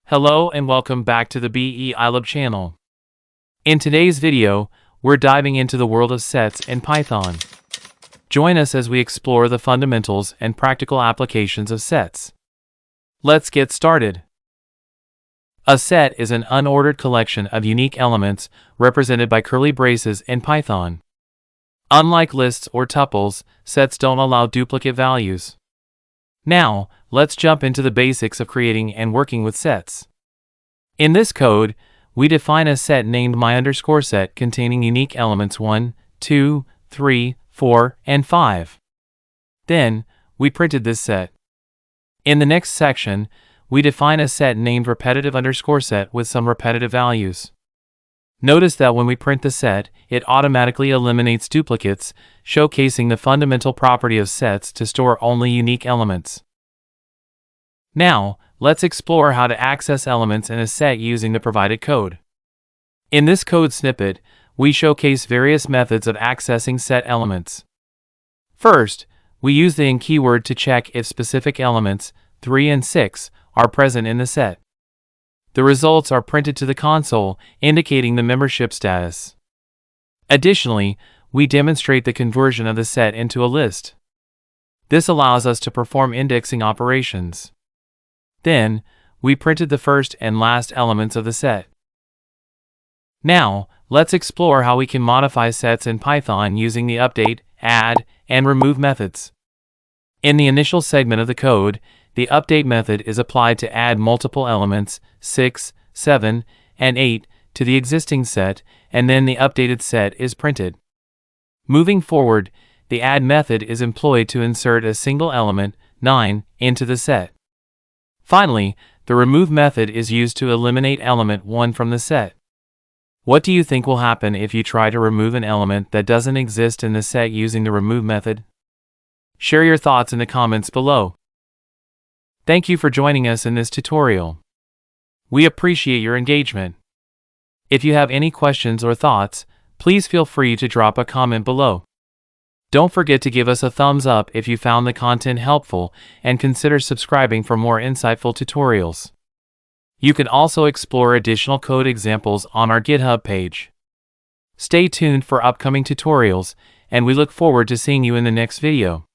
Hello and welcome back to the BE iLab channel. In today's video, we're diving into the world of sets in Python. Join us as we explore the fundamentals and practical applications of sets. Let's get started. A set is an unordered collection of unique elements represented by curly braces in Python. Unlike lists or tuples, sets don't allow duplicate values. Now, let's jump into the basics of creating and working with sets. In this code, we define a set named my_set containing unique elements 1, 2, 3, 4, and 5. Then, we printed this set. In the next section, we define a set named repetitive_set with some repetitive values. Notice that when we print the set, it automatically eliminates duplicates, showcasing the fundamental property of sets to store only unique elements. Now, let's explore how to access elements in a set using the provided code. In this code snippet, we showcase various methods of accessing set elements. First, we use the in keyword to check if specific elements, 3 and 6, are present in the set. The results are printed to the console, indicating the membership status. Additionally, we demonstrate the conversion of the set into a list. This allows us to perform indexing operations. Then, we printed the first and last elements of the set. Now, let's explore how we can modify sets in Python using the update, add, and remove methods. In the initial segment of the code, the update method is applied to add multiple elements, 6, 7, and 8, to the existing set, and then the updated set is printed. Moving forward, the add method is employed to insert a single element, 9, into the set. Finally, the remove method is used to eliminate element 1 from the set. What do you think will happen if you try to remove an element that doesn't exist in the set using the remove method? Share your thoughts in the comments below. Thank you for joining us in this tutorial. We appreciate your engagement. If you have any questions or thoughts, please feel free to drop a comment below. Don't forget to give us a thumbs up if you found the content helpful and consider subscribing for more insightful tutorials. You can also explore additional code examples on our GitHub page. Stay tuned for upcoming tutorials, and we look forward to seeing you in the next video.